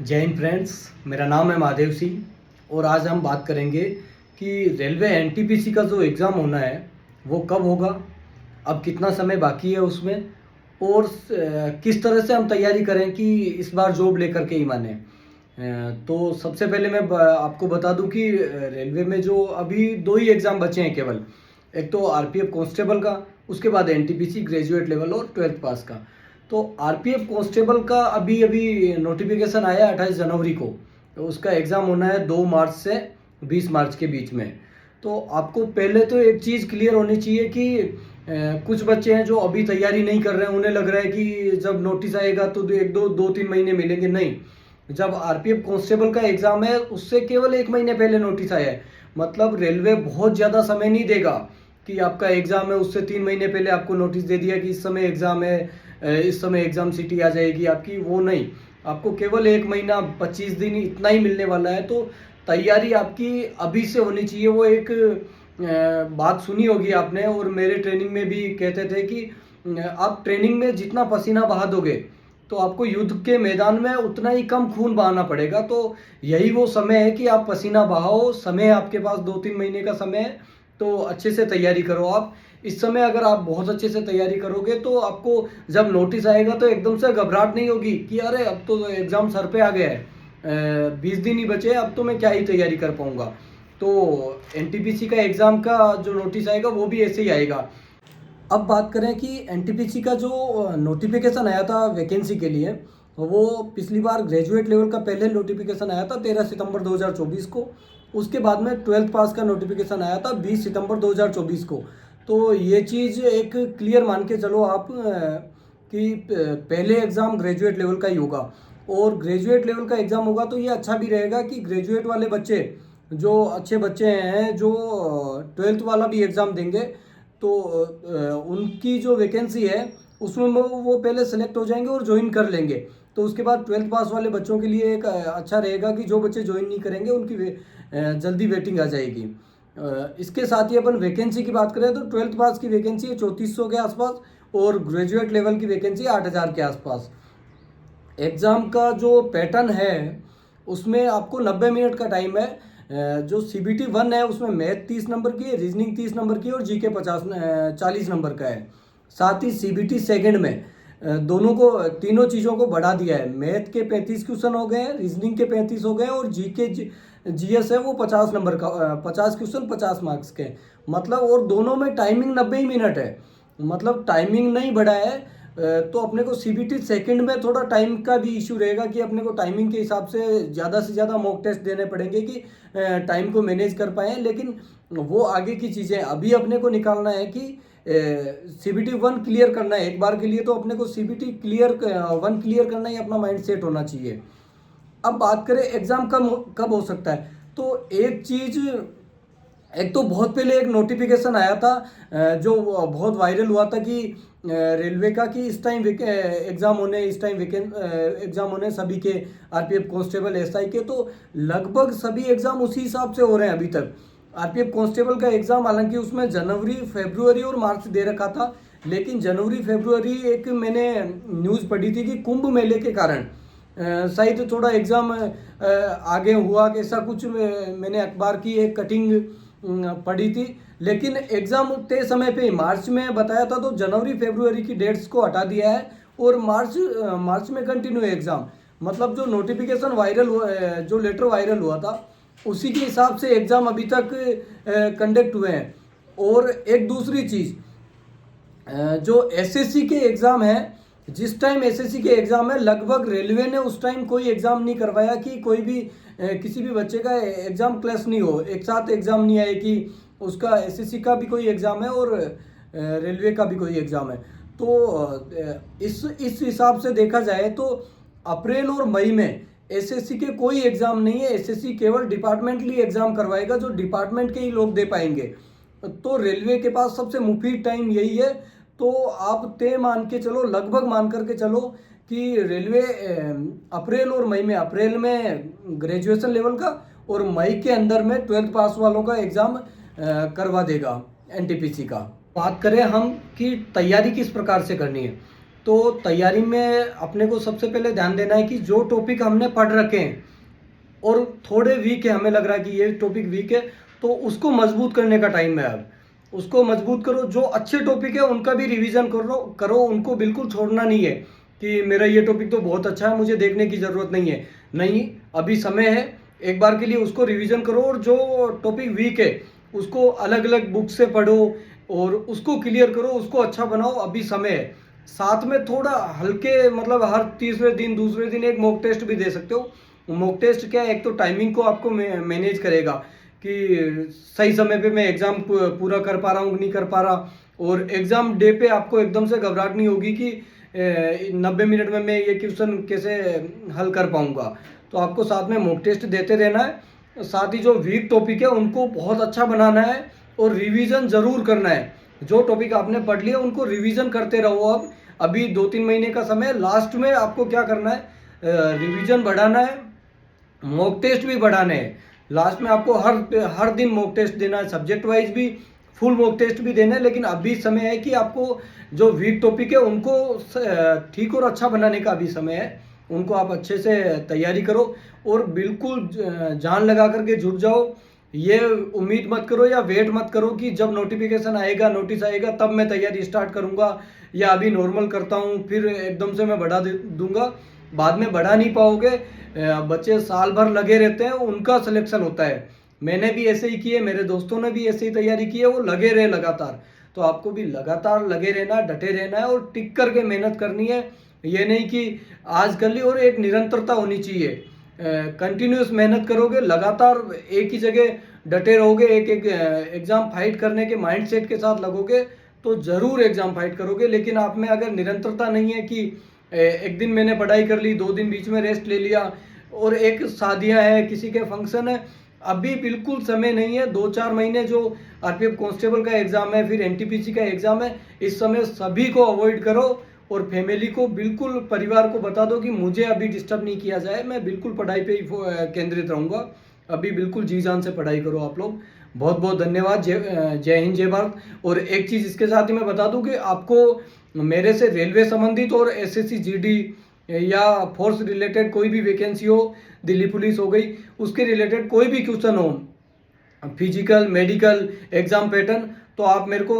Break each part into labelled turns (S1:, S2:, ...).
S1: जय हिंद फ्रेंड्स, मेरा नाम है महादेव सिंह और आज हम बात करेंगे कि रेलवे एनटीपीसी का जो एग्ज़ाम होना है वो कब होगा, अब कितना समय बाकी है उसमें और किस तरह से हम तैयारी करें कि इस बार जॉब लेकर के ही माने। तो सबसे पहले मैं आपको बता दूं कि रेलवे में जो अभी दो ही एग्ज़ाम बचे हैं केवल, एक तो आरपीएफ कांस्टेबल का, उसके बाद एनटीपीसी ग्रेजुएट लेवल और 12th पास का। तो आरपीएफ कांस्टेबल का अभी अभी नोटिफिकेशन आया 28 जनवरी को। तो उसका एग्ज़ाम होना है 2 मार्च से 20 मार्च के बीच में। तो आपको पहले तो एक चीज़ क्लियर होनी चाहिए कि कुछ बच्चे हैं जो अभी तैयारी नहीं कर रहे हैं, उन्हें लग रहा है कि जब नोटिस आएगा तो एक दो तीन महीने मिलेंगे। नहीं, जब आरपीएफ कांस्टेबल का एग्ज़ाम है उससे केवल 1 महीने पहले नोटिस आया है। मतलब रेलवे बहुत ज़्यादा समय नहीं देगा कि आपका एग्ज़ाम है उससे 3 महीने पहले आपको नोटिस दे दिया कि इस समय एग्ज़ाम है, इस समय एग्ज़ाम सिटी आ जाएगी आपकी, वो नहीं। आपको केवल 1 महीना 25 दिन इतना ही मिलने वाला है। तो तैयारी आपकी अभी से होनी चाहिए। वो एक बात सुनी होगी आपने और मेरे ट्रेनिंग में भी कहते थे कि आप ट्रेनिंग में जितना पसीना बहा दोगे तो आपको युद्ध के मैदान में उतना ही कम खून बहाना पड़ेगा। तो यही वो समय है कि आप पसीना बहाओ। समय आपके पास 2-3 महीने का समय है, तो अच्छे से तैयारी करो आप। इस समय अगर आप बहुत अच्छे से तैयारी करोगे तो आपको जब नोटिस आएगा तो एकदम से घबराहट नहीं होगी कि अरे अब तो एग्ज़ाम सर पे आ गया है, 20 दिन ही बचे हैं, अब तो मैं क्या ही तैयारी कर पाऊँगा। तो एनटीपीसी का एग्ज़ाम का जो नोटिस आएगा वो भी ऐसे ही आएगा। अब बात करें कि एनटीपीसी का जो नोटिफिकेशन आया था वैकेंसी के लिए, वो पिछली बार ग्रेजुएट लेवल का पहले नोटिफिकेशन आया था 13 सितंबर 2024 को। उसके बाद में 12th पास का नोटिफिकेशन आया था 20 सितंबर 2024 को। तो ये चीज़ एक क्लियर मान के चलो आप कि पहले एग्ज़ाम ग्रेजुएट लेवल का ही होगा। और ग्रेजुएट लेवल का एग्ज़ाम होगा तो ये अच्छा भी रहेगा कि ग्रेजुएट वाले बच्चे जो अच्छे बच्चे हैं जो 12th वाला भी एग्ज़ाम देंगे तो उनकी जो वैकेंसी है उसमें वो पहले सेलेक्ट हो जाएंगे और ज्वाइन कर लेंगे। तो उसके बाद 12th पास वाले बच्चों के लिए एक अच्छा रहेगा कि जो बच्चे ज्वाइन नहीं करेंगे उनकी जल्दी वेटिंग आ जाएगी। इसके साथ ही अपन वैकेंसी की बात करें तो 12th पास की वैकेंसी है 3400 के आसपास और ग्रेजुएट लेवल की वैकेंसी 8000 के आसपास। एग्ज़ाम का जो पैटर्न है उसमें आपको 90 मिनट का टाइम है। जो सीबीटी 1 है उसमें मैथ 30 नंबर की है, रीजनिंग 30 नंबर की है और जीके 40 नंबर का है। साथ ही सीबीटी सेकंड में दोनों को तीनों चीज़ों को बढ़ा दिया है। मैथ के 35 क्वेश्चन हो गए हैं, रीजनिंग के 35 हो गए हैं और जीके जीएस है वो 50 नंबर का, 50 क्वेश्चन 50 मार्क्स के। मतलब और दोनों में टाइमिंग 90 ही मिनट है। मतलब टाइमिंग नहीं बढ़ा है। तो अपने को सीबीटी सेकंड में थोड़ा टाइम का भी इशू रहेगा कि अपने को टाइमिंग के हिसाब से ज़्यादा मॉक टेस्ट देने पड़ेंगे कि टाइम को मैनेज कर पाएँ। लेकिन वो आगे की चीज़ें अभी अपने को निकालना है कि सीबीटी 1 क्लियर करना है एक बार के लिए। तो अपने को सीबीटी 1 क्लियर करना ही अपना माइंड सेट होना चाहिए। अब बात करें एग्ज़ाम कब हो सकता है, तो एक तो बहुत पहले एक नोटिफिकेशन आया था जो बहुत वायरल हुआ था कि रेलवे का कि इस टाइम एग्ज़ाम होने, इस टाइम एग्ज़ाम होने सभी के, आरपीएफ कांस्टेबल एसआई के। तो लगभग सभी एग्ज़ाम उसी हिसाब से हो रहे हैं अभी तक। आरपीएफ कांस्टेबल का एग्ज़ाम हालांकि उसमें जनवरी, फरवरी और मार्च दे रखा था, लेकिन जनवरी फरवरी एक मैंने न्यूज़ पढ़ी थी कि कुंभ मेले के कारण शायद थोड़ा एग्ज़ाम आगे हुआ, ऐसा कुछ मैंने अखबार की एक कटिंग पढ़ी थी। लेकिन एग्ज़ाम तय समय पे मार्च में बताया था, तो जनवरी फरवरी की डेट्स को हटा दिया है और मार्च में कंटिन्यू है एग्ज़ाम। मतलब जो नोटिफिकेशन वायरल हुआ, जो लेटर वायरल हुआ था उसी के हिसाब से एग्ज़ाम अभी तक कंडक्ट हुए हैं। और एक दूसरी चीज़, जो एसएससी के एग्ज़ाम है, जिस टाइम एसएससी के एग्ज़ाम है लगभग रेलवे ने उस टाइम कोई एग्ज़ाम नहीं करवाया कि कोई भी किसी भी बच्चे का एग्ज़ाम क्लैश नहीं हो, एक साथ एग्ज़ाम नहीं आए कि उसका एसएससी का भी कोई एग्ज़ाम है और रेलवे का भी कोई एग्ज़ाम है। तो इस हिसाब से देखा जाए तो अप्रैल और मई में एसएससी के कोई एग्ज़ाम नहीं है। एसएससी केवल डिपार्टमेंटली एग्ज़ाम करवाएगा, जो डिपार्टमेंट के ही लोग दे पाएंगे। तो रेलवे के पास सबसे मुफीद टाइम यही है। तो आप तय मान के चलो, लगभग मान करके चलो कि रेलवे अप्रैल और मई में, अप्रैल में ग्रेजुएशन लेवल का और मई के अंदर में 12th पास वालों का एग्ज़ाम करवा देगा एनटीपीसी का। बात करें हम कि तैयारी किस प्रकार से करनी है, तो तैयारी में अपने को सबसे पहले ध्यान देना है कि जो टॉपिक हमने पढ़ रखे हैं और थोड़े वीक है, हमें लग रहा है कि ये टॉपिक वीक है, तो उसको मजबूत करने का टाइम है अब। उसको मजबूत करो, जो अच्छे टॉपिक है उनका भी रिवीजन करो, उनको बिल्कुल छोड़ना नहीं है कि मेरा ये टॉपिक तो बहुत अच्छा है, मुझे देखने की ज़रूरत नहीं है। नहीं, अभी समय है, एक बार के लिए उसको रिवीजन करो, और जो टॉपिक वीक है उसको अलग अलग बुक से पढ़ो और उसको क्लियर करो, उसको अच्छा बनाओ, अभी समय है। साथ में थोड़ा हल्के, मतलब हर तीसरे दिन दूसरे दिन एक मॉक टेस्ट भी दे सकते हो। मॉक टेस्ट क्या है, एक तो टाइमिंग को आपको मैनेज करेगा कि सही समय पे मैं एग्ज़ाम पूरा कर पा रहा हूँ नहीं कर पा रहा, और एग्ज़ाम डे पे आपको एकदम से घबराहट नहीं होगी कि 90 मिनट में मैं ये क्वेश्चन कैसे हल कर पाऊँगा। तो आपको साथ में मॉक टेस्ट देते रहना है। साथ ही जो वीक टॉपिक है उनको बहुत अच्छा बनाना है और रिवीजन ज़रूर करना है। जो टॉपिक आपने पढ़ लिया उनको रिवीजन करते रहो। अब अभी 2-3 महीने का समय है, लास्ट में आपको क्या करना है, रिवीजन बढ़ाना है, मॉक टेस्ट भी बढ़ाने हैं। लास्ट में आपको हर दिन मॉक टेस्ट देना है, सब्जेक्ट वाइज भी फुल मॉक टेस्ट भी देना है। लेकिन अभी समय है कि आपको जो वीक टॉपिक है उनको ठीक और अच्छा बनाने का अभी समय है। उनको आप अच्छे से तैयारी करो और बिल्कुल जान लगा करके जुट जाओ। ये उम्मीद मत करो या वेट मत करो कि जब नोटिफिकेशन आएगा, नोटिस आएगा, तब मैं तैयारी स्टार्ट करूंगा, या अभी नॉर्मल करता हूँ फिर एकदम से मैं बढ़ा दूंगा। बाद में बढ़ा नहीं पाओगे। बच्चे साल भर लगे रहते हैं, उनका सिलेक्शन होता है। मैंने भी ऐसे ही किए, मेरे दोस्तों ने भी ऐसे ही तैयारी की है, वो लगे रहे लगातार। तो आपको भी लगातार लगे रहना, डटे रहना है और टिक करके मेहनत करनी है। ये नहीं कि आज कर ली, और एक निरंतरता होनी चाहिए। कंटिन्यूस मेहनत करोगे, लगातार एक ही जगह डटे रहोगे, एक एक एग्ज़ाम फाइट करने के माइंडसेट के साथ लगोगे तो ज़रूर एग्ज़ाम फाइट करोगे। लेकिन आप में अगर निरंतरता नहीं है कि एक दिन मैंने पढ़ाई कर ली, 2 दिन बीच में रेस्ट ले लिया, और एक शादियां हैं, किसी के फंक्शन है, अभी बिल्कुल समय नहीं है। 2-4 महीने जो आरपीएफ कांस्टेबल का एग्ज़ाम है, फिर एनटीपीसी का एग्ज़ाम है, इस समय सभी को अवॉइड करो और फैमिली को बिल्कुल, परिवार को बता दो कि मुझे अभी डिस्टर्ब नहीं किया जाए, मैं बिल्कुल पढ़ाई पे ही केंद्रित रहूँगा। अभी बिल्कुल जी जान से पढ़ाई करो आप लोग। बहुत बहुत धन्यवाद। जय हिंद, जय भारत। और एक चीज़ इसके साथ ही मैं बता दूं कि आपको मेरे से रेलवे संबंधित और एसएससी जीडी या फोर्स रिलेटेड कोई भी वैकेंसी हो, दिल्ली पुलिस हो गई, उसके रिलेटेड कोई भी क्वेश्चन हो, फिजिकल, मेडिकल, एग्जाम पैटर्न, तो आप मेरे को,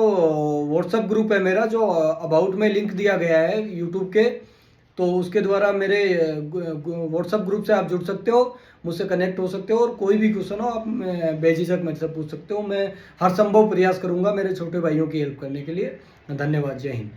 S1: व्हाट्सएप ग्रुप है मेरा जो अबाउट में लिंक दिया गया है यूट्यूब के, तो उसके द्वारा मेरे व्हाट्सएप ग्रुप से आप जुड़ सकते हो, मुझसे कनेक्ट हो सकते हो, और कोई भी क्वेश्चन हो आप बेझिझक मेरे से पूछ सकते हो। मैं हर संभव प्रयास करूंगा मेरे छोटे भाइयों की हेल्प करने के लिए। धन्यवाद। जय हिंद।